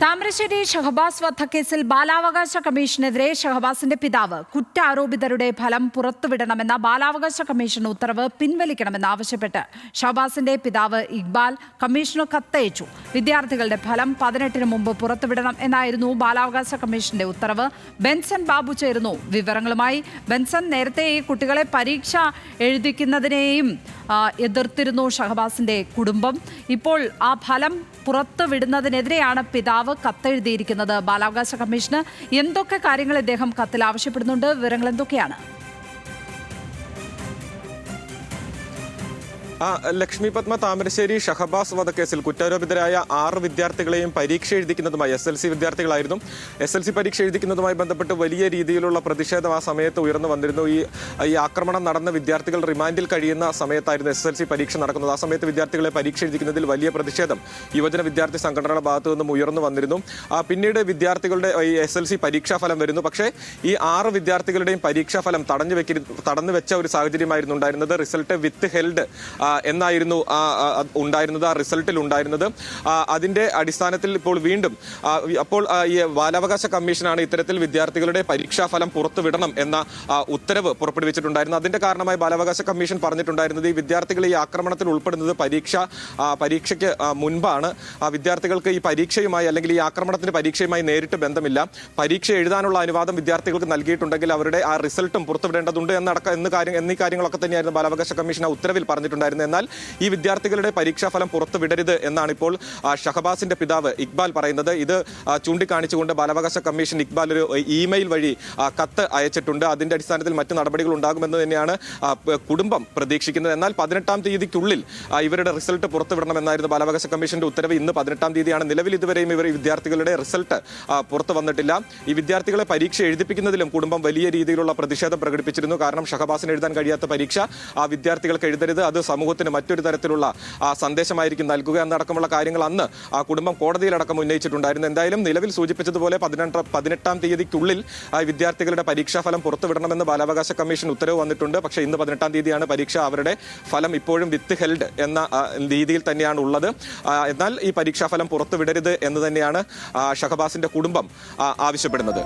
താമരശ്ശേരി ഷഹബാസ് വധക്കേസിൽ ബാലാവകാശ കമ്മീഷനെതിരെ ഷഹബാസിന്റെ പിതാവ് കുറ്റാരോപിതരുടെ ഫലം പുറത്തുവിടണമെന്ന ബാലാവകാശ കമ്മീഷൻ ഉത്തരവ് പിൻവലിക്കണമെന്നാവശ്യപ്പെട്ട് ഷഹബാസിന്റെ പിതാവ് ഇക്ബാൽ കമ്മീഷന് കത്തയച്ചു. വിദ്യാർത്ഥികളുടെ ഫലം 18-ന് മുമ്പ് പുറത്തുവിടണം എന്നായിരുന്നു ബാലാവകാശ കമ്മീഷന്റെ ഉത്തരവ്. ബെൻസൺ ബാബു ചേരുന്നു വിവരങ്ങളുമായി. ബെൻസൺ, നേരത്തെ ഈ കുട്ടികളെ പരീക്ഷ എഴുതിക്കുന്നതിനെയും എതിർത്തിരുന്നു ഷഹബാസിന്റെ കുടുംബം. ഇപ്പോൾ ആ ഫലം പുറത്തുവിടുന്നതിനെതിരെയാണ് പിതാവ് കത്തെഴുതിയിരിക്കുന്നത് ബാലാവകാശ കമ്മീഷന്. എന്തൊക്കെ കാര്യങ്ങൾ ഇദ്ദേഹം കത്തിൽ ആവശ്യപ്പെടുന്നുണ്ട്? വിവരങ്ങൾ എന്തൊക്കെയാണ്? ലക്ഷ്മി പത്മ, താമരശ്ശേരി ഷഹബാസ് വധക്കേസിൽ കുറ്റാരോപിതരായ 6 വിദ്യാർത്ഥികളെയും പരീക്ഷ എഴുതിക്കുന്നതുമായി SLC വിദ്യാർത്ഥികളായിരുന്നു. SLC പരീക്ഷ എഴുതിക്കുന്നതുമായി ബന്ധപ്പെട്ട് വലിയ രീതിയിലുള്ള പ്രതിഷേധം ആ സമയത്ത് ഉയർന്നു വന്നിരുന്നു. ഈ ആക്രമണം നടന്ന വിദ്യാർത്ഥികൾ റിമാൻഡിൽ കഴിയുന്ന സമയത്തായിരുന്നു SLC പരീക്ഷ നടക്കുന്നത്. ആ സമയത്ത് വിദ്യാർത്ഥികളെ പരീക്ഷ എഴുതിക്കുന്നതിൽ വലിയ പ്രതിഷേധം യുവജന വിദ്യാർത്ഥി സംഘടനകളുടെ ഭാഗത്തു നിന്നും ഉയർന്നു വന്നിരുന്നു. പിന്നീട് വിദ്യാർത്ഥികളുടെ ഈ SLC പരീക്ഷാഫലം വരുന്നു. പക്ഷേ ഈ 6 വിദ്യാർത്ഥികളുടെയും പരീക്ഷാഫലം തടഞ്ഞു വെച്ച ഒരു സാഹചര്യമായിരുന്നു ഉണ്ടായിരുന്നത്. റിസൾട്ട് വിത്ത് ഹെൽഡ് എന്നായിരുന്നു ഉണ്ടായിരുന്നത്, ആ റിസൾട്ടിൽ ഉണ്ടായിരുന്നത്. അതിന്റെ അടിസ്ഥാനത്തിൽ ഇപ്പോൾ വീണ്ടും ഈ ബാലാവകാശ കമ്മീഷനാണ് ഇത്തരത്തിൽ വിദ്യാർത്ഥികളുടെ പരീക്ഷാഫലം പുറത്തുവിടണം എന്ന ഉത്തരവ് പുറപ്പെടുവിച്ചിട്ടുണ്ടായിരുന്നു. അതിന്റെ കാരണമായി ബാലാവകാശ കമ്മീഷൻ പറഞ്ഞിട്ടുണ്ടായിരുന്നത് ഈ വിദ്യാർത്ഥികൾ ഈ ആക്രമണത്തിൽ ഉൾപ്പെടുന്നത് പരീക്ഷയ്ക്ക് മുൻപാണ്. വിദ്യാർത്ഥികൾക്ക് ഈ പരീക്ഷയുമായി അല്ലെങ്കിൽ ഈ ആക്രമണത്തിന് പരീക്ഷയുമായി നേരിട്ട് ബന്ധമില്ല. പരീക്ഷ എഴുതാനുള്ള അനുവാദം വിദ്യാർത്ഥികൾക്ക് നൽകിയിട്ടുണ്ടെങ്കിൽ അവരുടെ ആ റിസൾട്ടും പുറത്തുവിടേണ്ടതുണ്ട് എന്നീ കാര്യങ്ങളൊക്കെ തന്നെയായിരുന്നു ബാലാവകാശ കമ്മീഷൻ ആ ഉത്തരവിൽ പറഞ്ഞിട്ടുണ്ടായിരുന്നത്. എന്നാൽ ഈ വിദ്യാർത്ഥികളുടെ പരീക്ഷാഫലം പുറത്തുവിടരുത് എന്നാണ് ഇപ്പോൾ ഷഹബാസിന്റെ പിതാവ് ഇക്ബാൽ പറയുന്നത്. ഇത് ചൂണ്ടിക്കാണിച്ചുകൊണ്ട് ബാലാവകാശ കമ്മീഷൻ ഇക്ബാൽ ഒരു ഇമെയിൽ വഴി കത്ത് അയച്ചിട്ടുണ്ട്. അതിന്റെ അടിസ്ഥാനത്തിൽ മറ്റു നടപടികൾ ഉണ്ടാകുമെന്ന് തന്നെയാണ് കുടുംബം പ്രതീക്ഷിക്കുന്നത്. എന്നാൽ 18-ാം തീയതിക്കുള്ളിൽ ഇവരുടെ റിസൾട്ട് പുറത്തുവിടണമെന്നായിരുന്നു ബാലാവകാശ കമ്മീഷന്റെ ഉത്തരവ്. ഇന്ന് 18-ാം തീയതിയാണ്. നിലവിൽ ഇതുവരെയും ഈ വിദ്യാർത്ഥികളുടെ റിസൾട്ട് പുറത്തു വന്നിട്ടില്ല. ഈ വിദ്യാർത്ഥികളെ പരീക്ഷ എഴുതിപ്പിക്കുന്നതിലും കുടുംബം വലിയ രീതിയിലുള്ള പ്രതിഷേധം പ്രകടിപ്പിച്ചിരുന്നു. കാരണം ഷഹബാസിന് എഴുതാൻ കഴിയാത്ത പരീക്ഷ ആ വിദ്യാർത്ഥികൾക്ക് എഴുതരുത്, അത് സമൂഹത്തിന് മറ്റൊരു തരത്തിലുള്ള സന്ദേശമായിരിക്കും നൽകുക എന്നടക്കമുള്ള കാര്യങ്ങൾ അന്ന് ആ കുടുംബം കോടതിയിലടക്കം ഉന്നയിച്ചിട്ടുണ്ടായിരുന്നു. എന്തായാലും നിലവിൽ സൂചിപ്പിച്ചതുപോലെ 18-ാം തീയതിക്കുള്ളിൽ വിദ്യാർത്ഥികളുടെ പരീക്ഷാഫലം പുറത്തുവിടണമെന്ന് ബാലാവകാശ കമ്മീഷൻ ഉത്തരവ് വന്നിട്ടുണ്ട്. പക്ഷേ ഇന്ന് 18-ാം തീയതിയാണ് പരീക്ഷ. അവരുടെ ഫലം ഇപ്പോഴും വിത്ത് ഹെൽഡ് എന്ന രീതിയിൽ തന്നെയാണ് ഉള്ളത്. എന്നാൽ ഈ പരീക്ഷാഫലം പുറത്തുവിടരുത് എന്ന് തന്നെയാണ് ഷഹബാസിന്റെ കുടുംബം ആവശ്യപ്പെടുന്നത്.